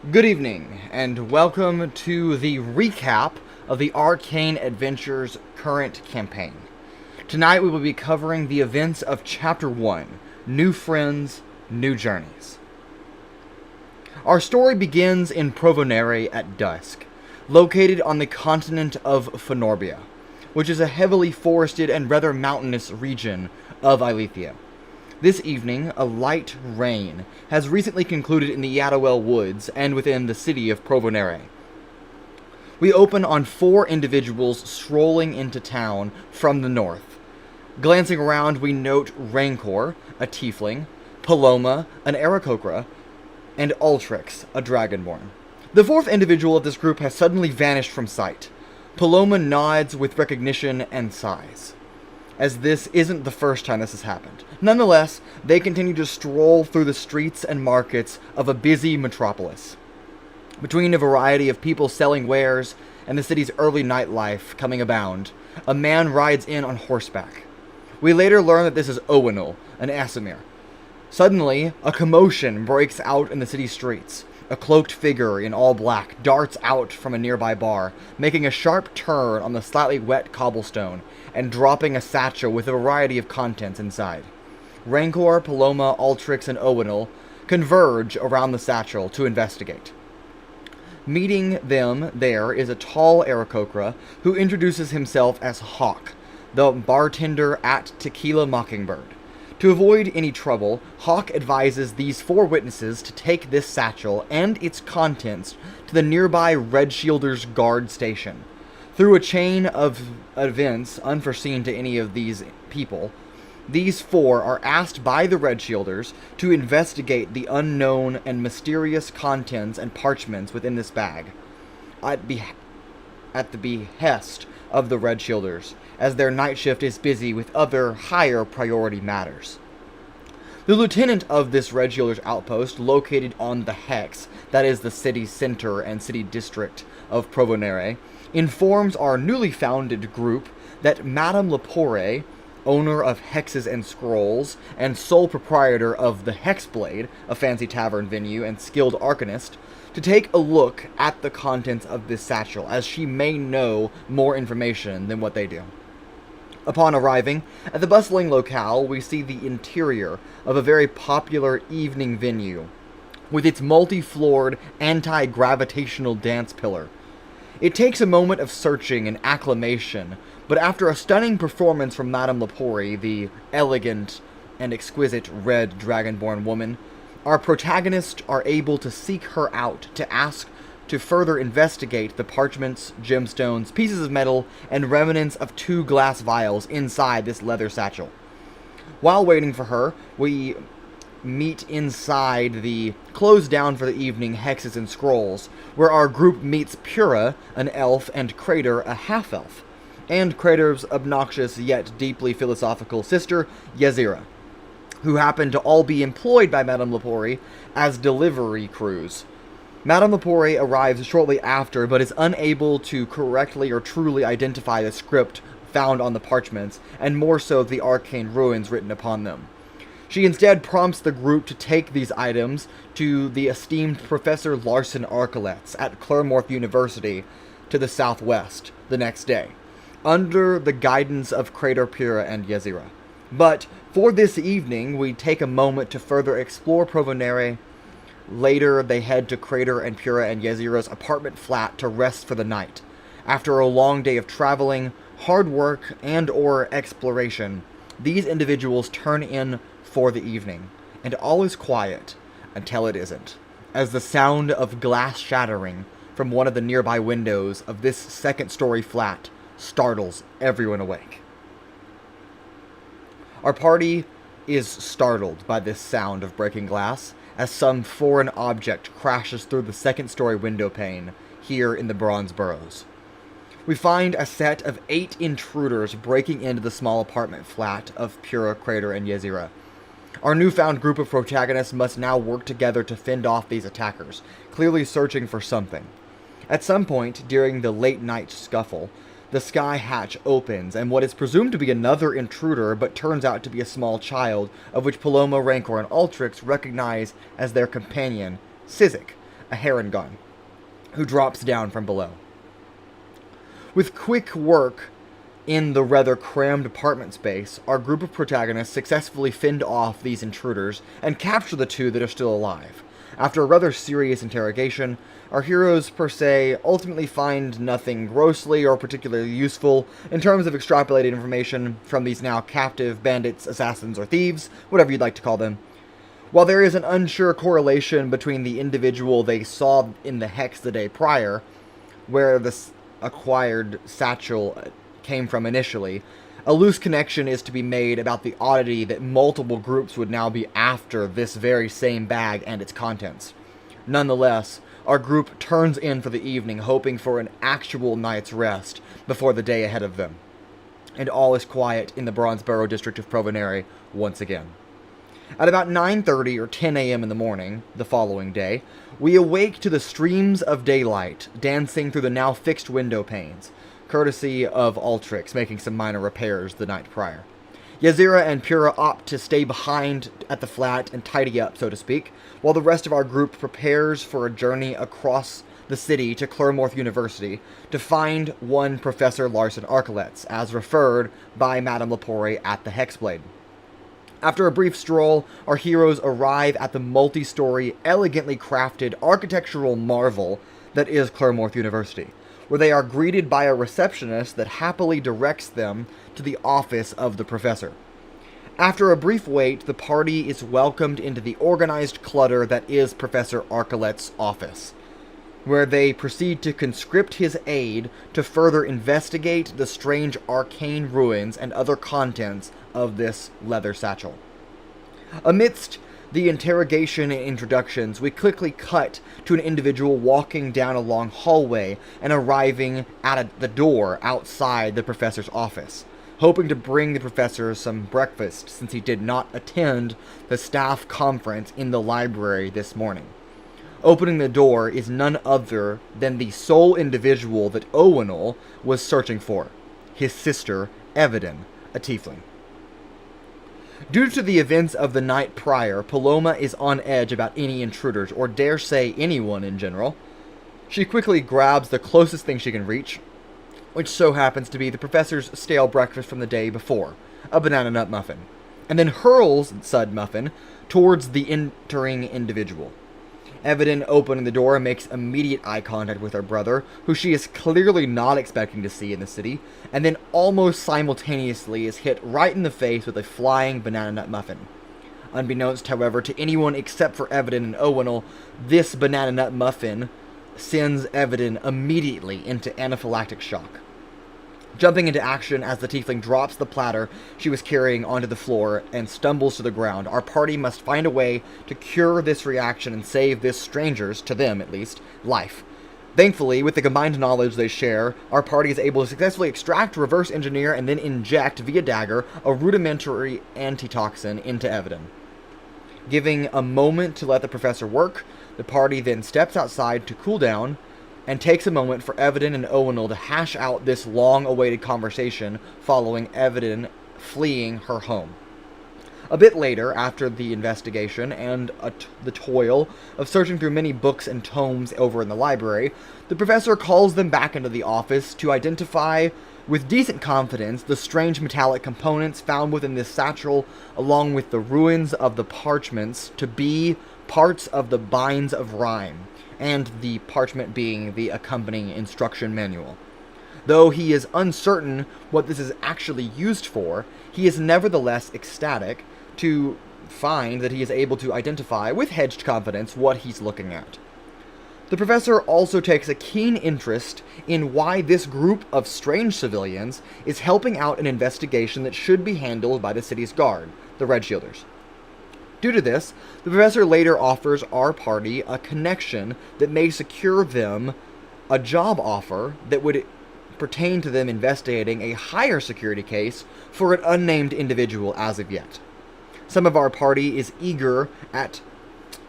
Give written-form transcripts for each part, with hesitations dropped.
Good evening, and welcome to the recap of the Arcane Adventures current campaign. Tonight we will be covering the events of Chapter 1, New Friends, New Journeys. Our story begins in Provonere at dusk, located on the continent of Phenorbia, which is a heavily forested and rather mountainous region of Ilethia. This evening, a light rain has recently concluded in the Yadowell Woods and within the city of Provonere. We open on four individuals strolling into town from the north. Glancing around, we note Rancor, a tiefling, Paloma, an Aarakocra, and Ultrix, a dragonborn. The fourth individual of this group has suddenly vanished from sight. Paloma nods with recognition and sighs, as this isn't the first time this has happened. Nonetheless, they continue to stroll through the streets and markets of a busy metropolis. Between a variety of people selling wares and the city's early nightlife coming abound, a man rides in on horseback. We later learn that this is Owenel, an Asimir. Suddenly, a commotion breaks out in the city streets. A cloaked figure in all black darts out from a nearby bar, making a sharp turn on the slightly wet cobblestone and dropping a satchel with a variety of contents inside. Rancor, Paloma, Ultrix, and Owenel converge around the satchel to investigate. Meeting them there is a tall Aarakocra who introduces himself as Hawk, the bartender at Tequila Mockingbird. To avoid any trouble, Hawk advises these four witnesses to take this satchel and its contents to the nearby Red Shielders guard station. Through a chain of events unforeseen to any of these people, these four are asked by the Red Shielders to investigate the unknown and mysterious contents and parchments within this bag, at the behest of the Red Shielders, as their night shift is busy with other higher priority matters. The lieutenant of this Red Shielders outpost, located on the Hex, that is the city center and city district of Provonere, informs our newly founded group that Madame Lepore, owner of Hexes and Scrolls, and sole proprietor of the Hexblade, a fancy tavern venue and skilled arcanist, to take a look at the contents of this satchel, as she may know more information than what they do. Upon arriving at the bustling locale, we see the interior of a very popular evening venue, with its multi-floored, anti-gravitational dance pillar. It takes a moment of searching and acclamation, but after a stunning performance from Madame Lepore, the elegant and exquisite red dragonborn woman, our protagonists are able to seek her out to ask to further investigate the parchments, gemstones, pieces of metal, and remnants of two glass vials inside this leather satchel. While waiting for her, we meet inside the closed down for the evening Hexes and Scrolls, where our group meets Pura, an elf, and Crater, a half-elf, and Crater's obnoxious yet deeply philosophical sister, Yazira, who happen to all be employed by Madame Lepore as delivery crews. Madame Lepore arrives shortly after, but is unable to correctly or truly identify the script found on the parchments, and more so the arcane ruins written upon them. She instead prompts the group to take these items to the esteemed Professor Larson Archulets at Claremorth University to the southwest the next day, under the guidance of Crater, Pura, and Yazira. But for this evening, we take a moment to further explore Provonere. Later, they head to Crater and Pura and Yazira's apartment flat to rest for the night. After a long day of traveling, hard work, and/or exploration, these individuals turn in for the evening, and all is quiet until it isn't, as the sound of glass shattering from one of the nearby windows of this second-story flat startles everyone awake. Our party is startled by this sound of breaking glass, as some foreign object crashes through the second-story window pane here in the Bronze Burrows. We find a set of 8 intruders breaking into the small apartment flat of Pura, Crater, and Yazira. Our newfound group of protagonists must now work together to fend off these attackers, clearly searching for something. At some point during the late-night scuffle, the sky hatch opens, and what is presumed to be another intruder, but turns out to be a small child, of which Paloma, Rancor, and Ultrix recognize as their companion, Sizik, a heron gun, who drops down from below. With quick work in the rather crammed apartment space, our group of protagonists successfully fend off these intruders and capture the two that are still alive. After a rather serious interrogation, our heroes, per se, ultimately find nothing grossly or particularly useful in terms of extrapolated information from these now captive bandits, assassins, or thieves, whatever you'd like to call them. While there is an unsure correlation between the individual they saw in the hex the day prior, where this acquired satchel came from initially, a loose connection is to be made about the oddity that multiple groups would now be after this very same bag and its contents. Nonetheless, our group turns in for the evening, hoping for an actual night's rest before the day ahead of them. And all is quiet in the Bronzeboro district of Provenere once again. At about 9:30 or 10 a.m. in the morning, the following day, we awake to the streams of daylight dancing through the now fixed window panes, courtesy of Ultrix making some minor repairs the night prior. Yazira and Pura opt to stay behind at the flat and tidy up, so to speak, while the rest of our group prepares for a journey across the city to Claremorth University to find one Professor Larson Archulets, as referred by Madame Lepore at the Hexblade. After a brief stroll, our heroes arrive at the multi-story, elegantly crafted architectural marvel that is Claremorth University, where they are greeted by a receptionist that happily directs them to the office of the professor. After a brief wait, the party is welcomed into the organized clutter that is Professor Archulets' office, where they proceed to conscript his aide to further investigate the strange arcane ruins and other contents of this leather satchel. Amidst the interrogation and introductions, we quickly cut to an individual walking down a long hallway and arriving at the door outside the professor's office, hoping to bring the professor some breakfast since he did not attend the staff conference in the library this morning. Opening the door is none other than the sole individual that Owenel was searching for, his sister, Evidin, a tiefling. Due to the events of the night prior, Paloma is on edge about any intruders, or dare say anyone in general. She quickly grabs the closest thing she can reach, which so happens to be the professor's stale breakfast from the day before, a banana nut muffin, and then hurls said muffin towards the entering individual. Evidin, opening the door, makes immediate eye contact with her brother, who she is clearly not expecting to see in the city, and then almost simultaneously is hit right in the face with a flying banana nut muffin. Unbeknownst, however, to anyone except for Evidin and Owenel, this banana nut muffin sends Evidin immediately into anaphylactic shock. Jumping into action as the tiefling drops the platter she was carrying onto the floor and stumbles to the ground, our party must find a way to cure this reaction and save this stranger's, to them at least, life. Thankfully, with the combined knowledge they share, our party is able to successfully extract, reverse engineer, and then inject, via dagger, a rudimentary antitoxin into Evidin. Giving a moment to let the professor work, the party then steps outside to cool down, and takes a moment for Evidin and Owenel to hash out this long-awaited conversation following Evidin fleeing her home. A bit later, after the investigation and the toil of searching through many books and tomes over in the library, the professor calls them back into the office to identify with decent confidence the strange metallic components found within this satchel, along with the ruins of the parchments, to be parts of the Binds of Rhyme, and the parchment being the accompanying instruction manual. Though he is uncertain what this is actually used for, he is nevertheless ecstatic to find that he is able to identify with hedged confidence what he's looking at. The professor also takes a keen interest in why this group of strange civilians is helping out an investigation that should be handled by the city's guard, the Red Shielders. Due to this, the professor later offers our party a connection that may secure them a job offer that would pertain to them investigating a higher security case for an unnamed individual as of yet. Some of our party is eager at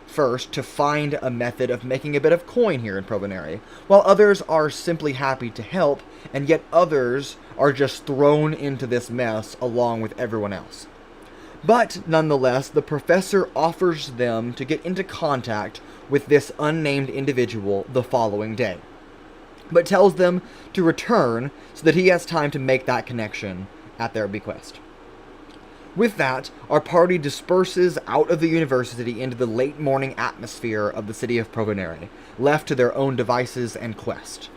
first to find a method of making a bit of coin here in Provenere, while others are simply happy to help, and yet others are just thrown into this mess along with everyone else. But nonetheless, the professor offers them to get into contact with this unnamed individual the following day, but tells them to return so that he has time to make that connection at their bequest. With that, our party disperses out of the university into the late morning atmosphere of the city of Provenere, left to their own devices and quest.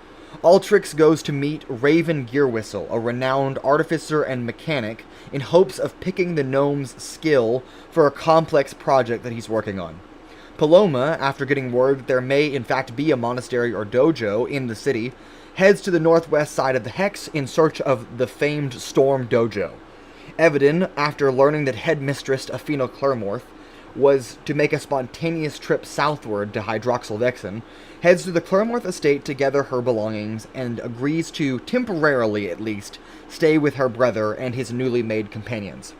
Ultrix goes to meet Raven Gearwhistle, a renowned artificer and mechanic, in hopes of picking the gnome's skill for a complex project that he's working on. Paloma, after getting word that there may in fact be a monastery or dojo in the city, heads to the northwest side of the Hex in search of the famed Storm Dojo. Evidin, after learning that headmistress Athena Claremorth was to make a spontaneous trip southward to Hydroxyl Vexen, heads to the Claremorth estate to gather her belongings and agrees to, temporarily at least, stay with her brother and his newly made companions.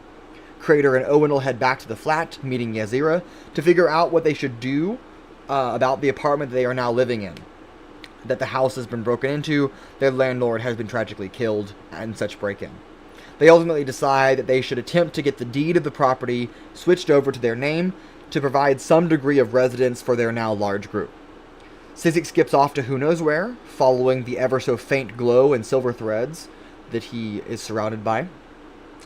Crater and Owen will head back to the flat, meeting Yazira, to figure out what they should do about the apartment they are now living in. That the house has been broken into, their landlord has been tragically killed, and such break-in. They ultimately decide that they should attempt to get the deed of the property switched over to their name to provide some degree of residence for their now large group. Sizik skips off to who knows where, following the ever-so-faint glow and silver threads that he is surrounded by.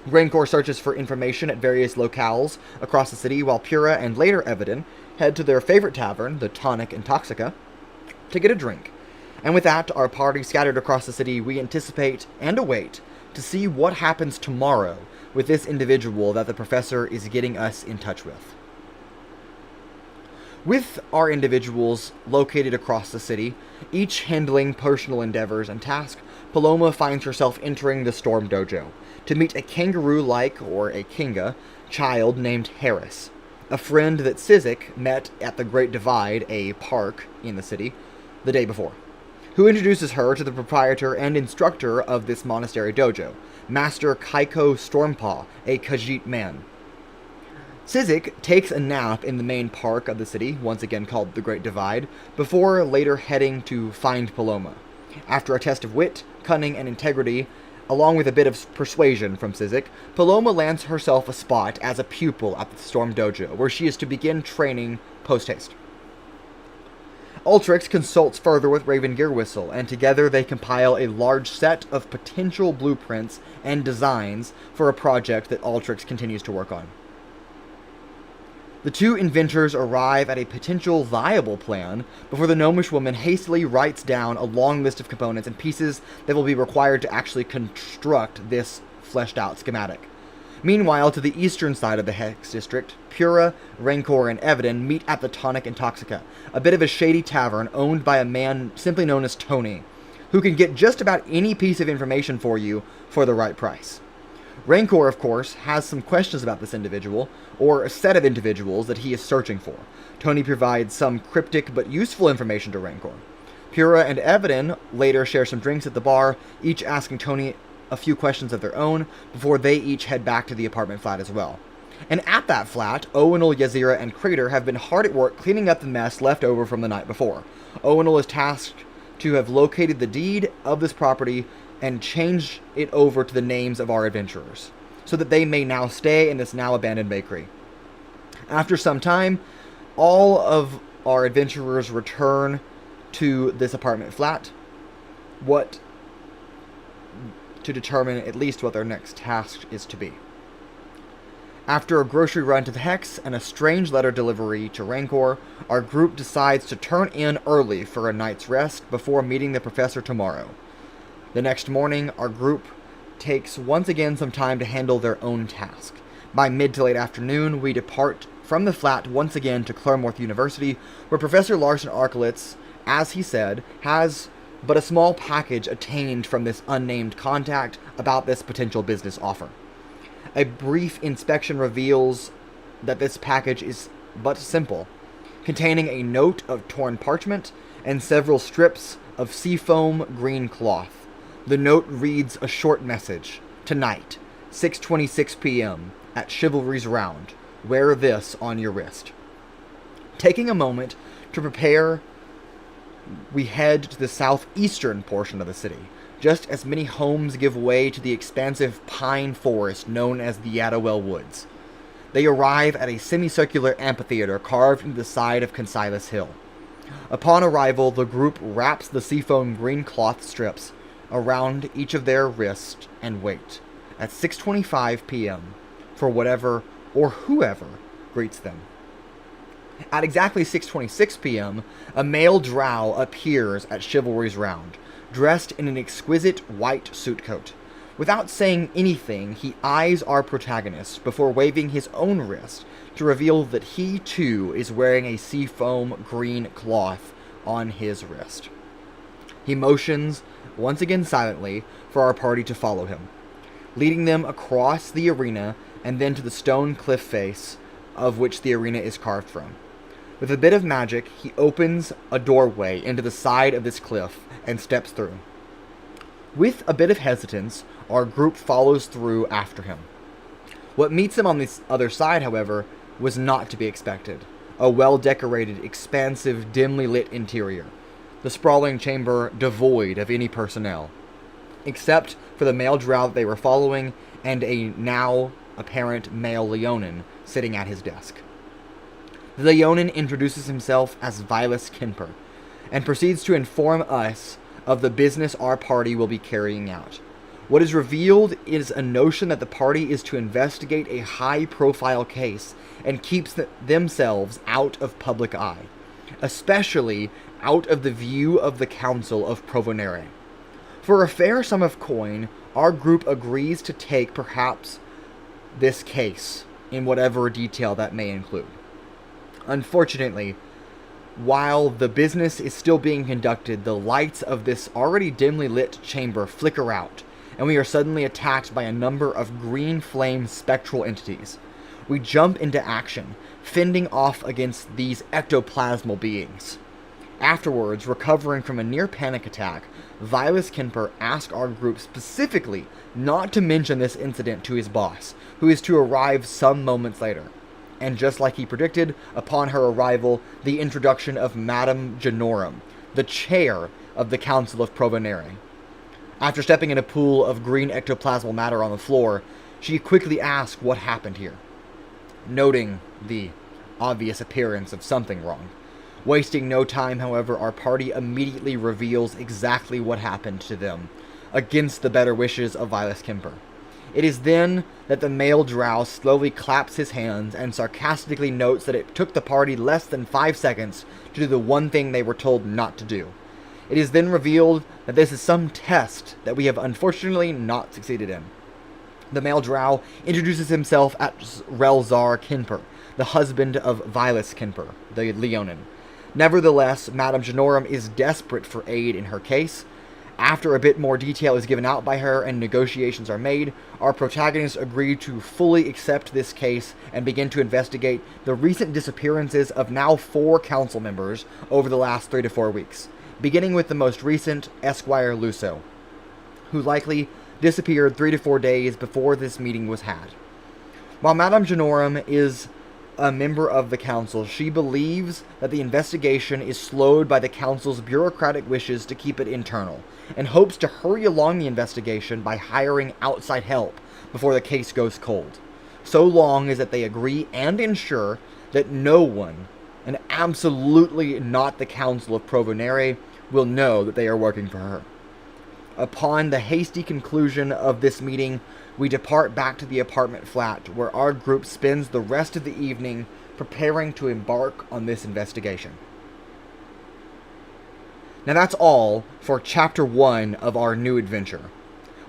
Rancor searches for information at various locales across the city, while Pura and later Evidin head to their favorite tavern, the Tonic and Toxica, to get a drink. And with that, our party scattered across the city, we anticipate and await to see what happens tomorrow with this individual that the professor is getting us in touch with. With our individuals located across the city, each handling personal endeavors and tasks, Paloma finds herself entering the Storm Dojo to meet a kangaroo-like, or a kinga, child named Harris, a friend that Sizik met at the Great Divide, a park in the city, the day before, who introduces her to the proprietor and instructor of this monastery dojo, Master Kaiko Stormpaw, a Khajiit man. Sizik takes a nap in the main park of the city, once again called the Great Divide, before later heading to find Paloma. After a test of wit, cunning, and integrity, along with a bit of persuasion from Sizik, Paloma lands herself a spot as a pupil at the Storm Dojo, where she is to begin training post-haste. Ultrix consults further with Raven Gearwhistle, and together they compile a large set of potential blueprints and designs for a project that Ultrix continues to work on. The two inventors arrive at a potential viable plan before the gnomish woman hastily writes down a long list of components and pieces that will be required to actually construct this fleshed-out schematic. Meanwhile, to the eastern side of the Hex District, Pura, Rancor, and Evidin meet at the Tonic and Toxica, a bit of a shady tavern owned by a man simply known as Tony, who can get just about any piece of information for you for the right price. Rancor, of course, has some questions about this individual, or a set of individuals that he is searching for. Tony provides some cryptic but useful information to Rancor. Pura and Evidin later share some drinks at the bar, each asking Tony a few questions of their own before they each head back to the apartment flat as well. And at that flat, Owenel, Yazira, and Crater have been hard at work cleaning up the mess left over from the night before. Owenel is tasked to have located the deed of this property and change it over to the names of our adventurers, so that they may now stay in this now abandoned bakery. After some time, all of our adventurers return to this apartment flat, to determine at least what their next task is to be. After a grocery run to the Hex and a strange letter delivery to Rancor, our group decides to turn in early for a night's rest before meeting the professor tomorrow. The next morning, our group takes once again some time to handle their own task. By mid to late afternoon, we depart from the flat once again to Claremorth University, where Professor Larson Arkelitz, as he said, has but a small package obtained from this unnamed contact about this potential business offer. A brief inspection reveals that this package is but simple, containing a note of torn parchment and several strips of seafoam green cloth. The note reads a short message: "Tonight, 6:26 p.m. at Chivalry's Round. Wear this on your wrist." Taking a moment to prepare, we head to the southeastern portion of the city, just as many homes give way to the expansive pine forest known as the Yadowell Woods. they arrive at a semicircular amphitheater carved into the side of Concilus Hill. Upon arrival, the group wraps the seafoam green cloth strips around each of their wrists and wait at 6:25 p.m. for whatever or whoever greets them. At exactly 6:26 p.m., a male drow appears at Chivalry's Round, dressed in an exquisite white suit coat. Without saying anything, he eyes our protagonist before waving his own wrist to reveal that he too is wearing a seafoam green cloth on his wrist. He motions, once again silently, for our party to follow him, leading them across the arena and then to the stone cliff face of which the arena is carved from. With a bit of magic, he opens a doorway into the side of this cliff and steps through. With a bit of hesitance, our group follows through after him. What meets him on this other side, however, was not to be expected. A well-decorated, expansive, dimly lit interior. The sprawling chamber devoid of any personnel, except for the male drow that they were following and a now apparent male Leonin sitting at his desk. The Leonin introduces himself as Vilas Kinper, and proceeds to inform us of the business our party will be carrying out. What is revealed is a notion that the party is to investigate a high-profile case and keeps themselves out of public eye, especially out of the view of the Council of Provonere. For a fair sum of coin, our group agrees to take perhaps this case, in whatever detail that may include. Unfortunately, while the business is still being conducted, the lights of this already dimly lit chamber flicker out, and we are suddenly attacked by a number of green flame spectral entities. We jump into action, fending off against these ectoplasmal beings. Afterwards, recovering from a near panic attack, Vilas Kinper asks our group specifically not to mention this incident to his boss, who is to arrive some moments later. And just like he predicted, upon her arrival, the introduction of Madame Genorum, the chair of the Council of Provonere. After stepping in a pool of green ectoplasmal matter on the floor, she quickly asks what happened here, noting the obvious appearance of something wrong. Wasting no time, however, our party immediately reveals exactly what happened to them, against the better wishes of Vilas Kinper. It is then that the male drow slowly claps his hands and sarcastically notes that it took the party less than 5 seconds to do the one thing they were told not to do. It is then revealed that this is some test that we have unfortunately not succeeded in. The male drow introduces himself as Relzar Kinper, the husband of Vilas Kinper, the Leonin. Nevertheless, Madame Genorum is desperate for aid in her case. After a bit more detail is given out by her and negotiations are made, our protagonists agree to fully accept this case and begin to investigate the recent disappearances of now 4 council members over the last 3 to 4 weeks, beginning with the most recent, Esquire Luso, who likely disappeared 3 to 4 days before this meeting was had. While Madame Genorum is a member of the council, she believes that the investigation is slowed by the council's bureaucratic wishes to keep it internal, and hopes to hurry along the investigation by hiring outside help before the case goes cold, so long as that they agree and ensure that no one, and absolutely not the Council of Provonere, will know that they are working for her. Upon the hasty conclusion of this meeting, we depart back to the apartment flat, where our group spends the rest of the evening preparing to embark on this investigation. Now that's all for Chapter 1 of our new adventure.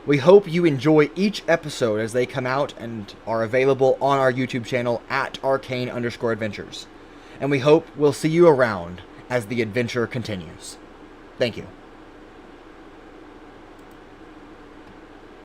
We hope you enjoy each episode as they come out and are available on our YouTube channel at arcane_adventures. And we hope we'll see you around as the adventure continues. Thank you.